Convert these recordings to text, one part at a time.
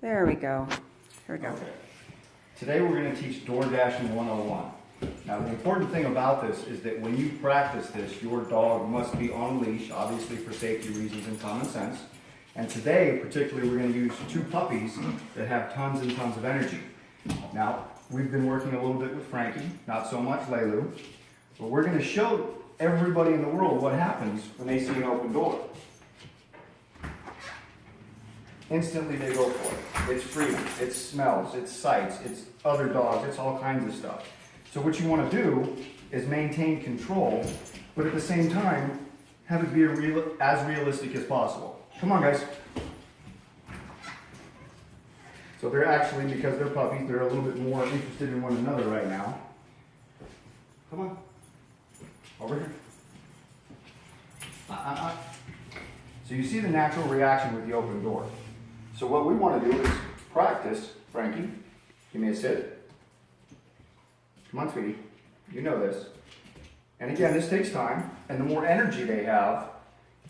There we go. Here we go. Okay. Today we're going to teach door dashing 101. Now the important thing about this is that when you practice this, your dog must be on leash, obviously for safety reasons and common sense. And today, particularly, we're going to use two puppies that have tons and tons of energy. Now, we've been working a little bit with Frankie, not so much Lelu, but we're going to show everybody in the world what happens when they see an open door. Instantly they go for it. It's freedom, it's smells, it's sights, it's other dogs, it's all kinds of stuff. So what you want to do is maintain control, but at the same time, have it be as realistic as possible. Come on, guys. So they're actually, because they're puppies, they're a little bit more interested in one another right now. Come on. Over here. So you see the natural reaction with the open door. So what we want to do is practice. Frankie, give me a sit. Come on, sweetie. You know this. And again, this takes time, and the more energy they have,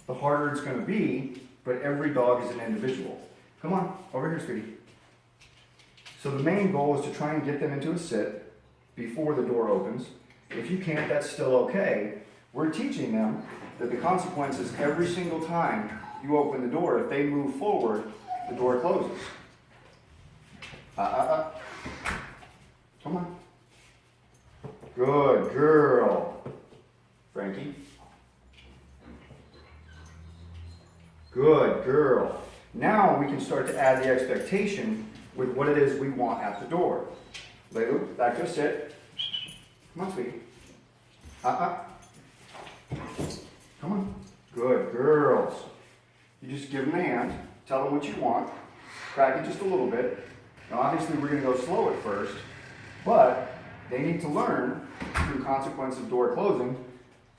the harder it's going to be, but every dog is an individual. Come on, over here, sweetie. So the main goal is to try and get them into a sit before the door opens. If you can't, that's still okay. We're teaching them that the consequences every single time you open the door, if they move forward, the door closes. Come on. Good girl. Frankie. Good girl. Now we can start to add the expectation with what it is we want at the door. Lelu, back to a sit. Come on, sweetie. Come on. Good girls. You just give them a hand. Tell them what you want. Crack it just a little bit. Now obviously we're going to go slow at first, but they need to learn through consequence of door closing,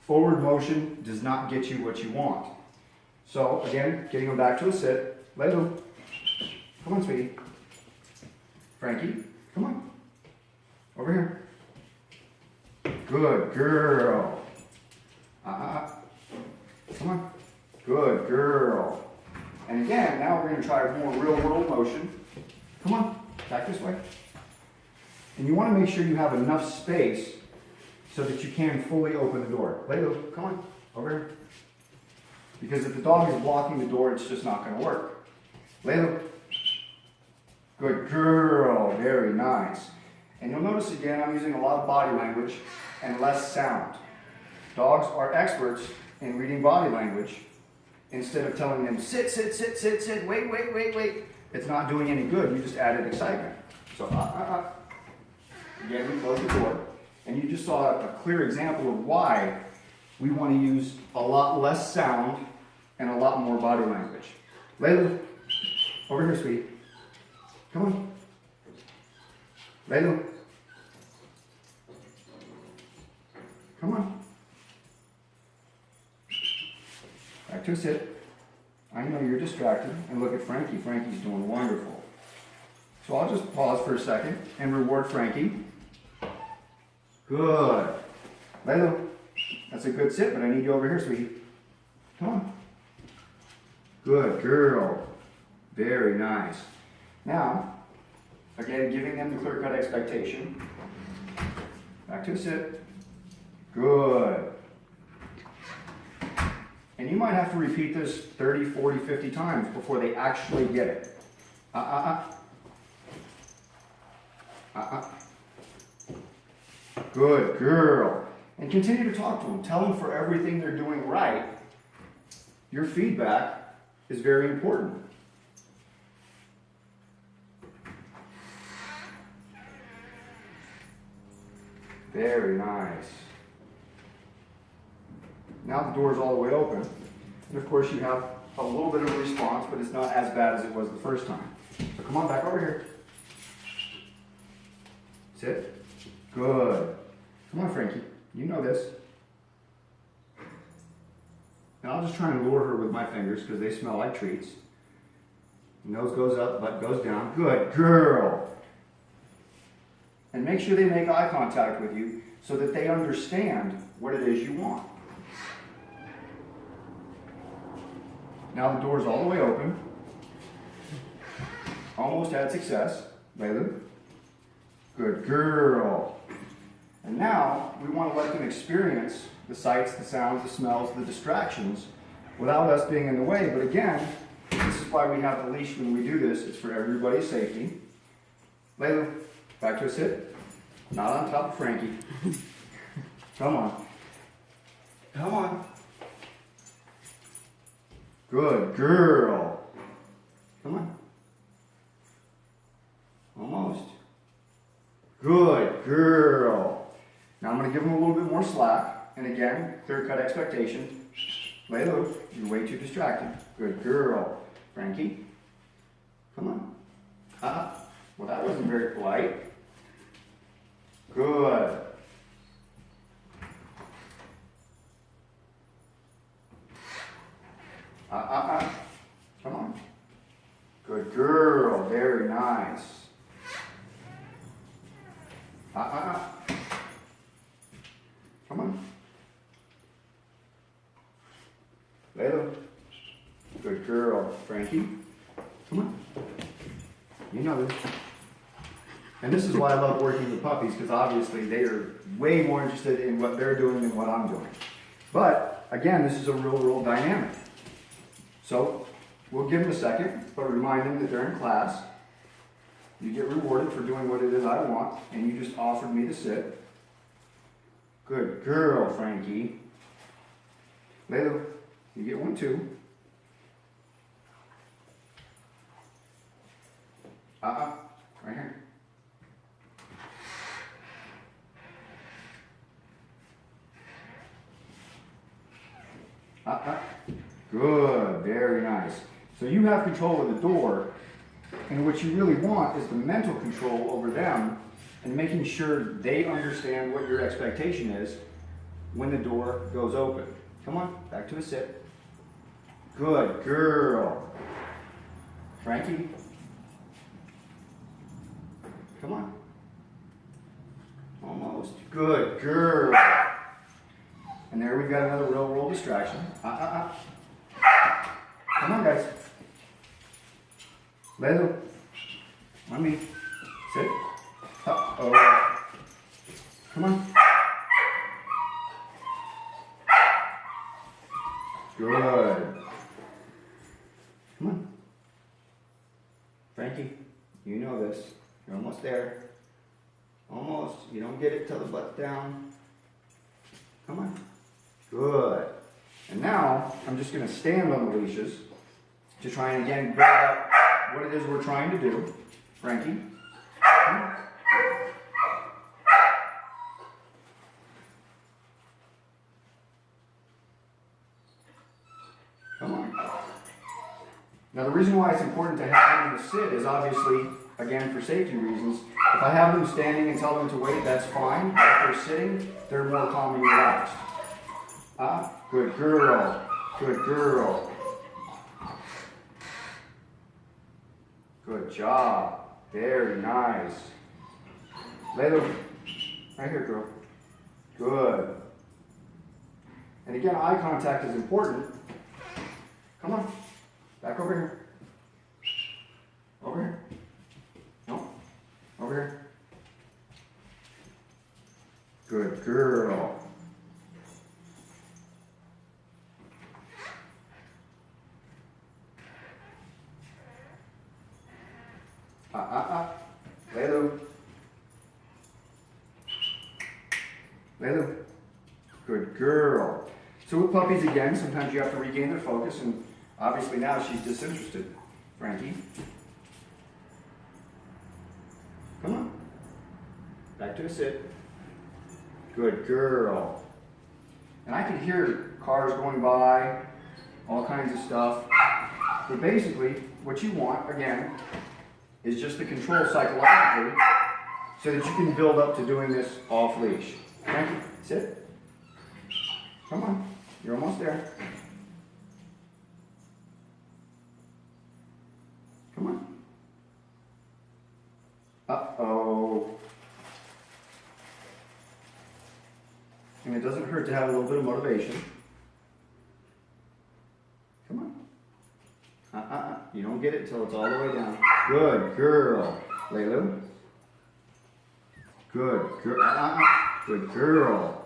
forward motion does not get you what you want. So again, getting them back to a sit. Lelu, come on, sweetie. Frankie, come on. Over here. Good girl. Come on. Good girl. And again, now we're going to try more real world motion. Come on, back this way. And you want to make sure you have enough space so that you can fully open the door. Lelu, come on, over here. Because if the dog is blocking the door, it's just not going to work. Lelu. Good girl, very nice. And you'll notice again, I'm using a lot of body language and less sound. Dogs are experts in reading body language. Instead of telling them, sit, sit, sit, sit, sit, wait, wait, wait, wait. It's not doing any good, you just added excitement. So, Again, we close the door. And you just saw a clear example of why we want to use a lot less sound and a lot more body language. Lelu, over here, sweetie. Come on. Lelu. Come on. Back to a sit. I know you're distracted. And look at Frankie. Frankie's doing wonderful. So I'll just pause for a second and reward Frankie. Good. Lelu, that's a good sit, but I need you over here, sweetie. Come on. Good girl. Very nice. Now, again, giving them the clear-cut expectation. Back to a sit. Good. And you might have to repeat this 30, 40, 50 times before they actually get it. Good girl. And continue to talk to them. Tell them for everything they're doing right. Your feedback is very important. Very nice. Now the door is all the way open. And of course you have a little bit of a response, but it's not as bad as it was the first time. So come on back over here. Sit. Good. Come on, Frankie. You know this. And I'll just try and lure her with my fingers because they smell like treats. Nose goes up, butt goes down. Good girl. And make sure they make eye contact with you so that they understand what it is you want. Now the door's all the way open. Almost had success. Layla. Good girl. And now we want to let them experience the sights, the sounds, the smells, the distractions without us being in the way. But again, this is why we have the leash when we do this. It's for everybody's safety. Layla, back to a sit. Not on top of Frankie. Come on. Come on. Good girl. Come on. Almost. Good girl. Now I'm going to give him a little bit more slack. And again, clear-cut expectation. Lay low. You're way too distracted. Good girl. Frankie. Come on. Well, that wasn't very polite. Good. Come on. Good girl. Very nice. Come on. Layla. Good girl. Frankie. Come on. You know this. And this is why I love working with puppies, because obviously they are way more interested in what they're doing than what I'm doing. But again, this is a real world dynamic. So we'll give them a second, but remind them that they're in class. You get rewarded for doing what it is I want, and you just offered me to sit. Good girl, Frankie. Layla, you get one too. Right here. Good, very nice. So you have control of the door, and what you really want is the mental control over them and making sure they understand what your expectation is when the door goes open. Come on, back to a sit. Good girl. Frankie. Come on. Almost. Good girl. And there we've got another real world distraction. Come on, guys. Layla. Let me. Sit. Uh-oh. Come on. Good. Come on. Frankie, you know this. You're almost there. Almost. You don't get it till the butt's down. Come on. Good. And now, I'm just going to stand on the leashes to try and again bring out what it is we're trying to do. Frankie. Come on. Come on. Now the reason why it's important to have them to sit is obviously, again, for safety reasons. If I have them standing and tell them to wait, that's fine. But if they're sitting, they're more calm and relaxed. Good girl. Good girl. Good job. Very nice. Layla, right here, girl. Good. And again, eye contact is important. Come on. Back over here. Over here. No. Over here. Good girl. Layla. Layla. Good girl. So with puppies, again, sometimes you have to regain their focus, and obviously now she's disinterested. Frankie. Come on. Back to a sit. Good girl. And I can hear cars going by, all kinds of stuff. But basically, what you want, again, is just the control psychologically so that you can build up to doing this off leash. Frankie, sit. Come on. You're almost there. Come on. Uh-oh. And it doesn't hurt to have a little bit of motivation. Come on. You don't get get it until it's all the way down. Good girl. Laylu. Good girl. Good girl.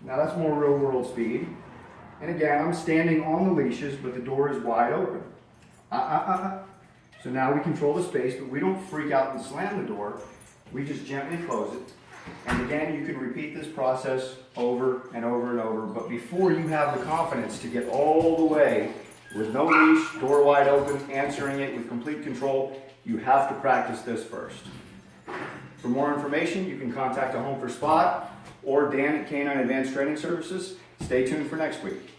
Now that's more real world speed. And again, I'm standing on the leashes, but the door is wide open. So now we control the space, but we don't freak out and slam the door. We just gently close it. And again, you can repeat this process over and over and over, but before you have the confidence to get all the way with no leash, door wide open, answering it with complete control, you have to practice this first. For more information, you can contact a Home for Spot or Dan at Canine Advanced Training Services. Stay tuned for next week.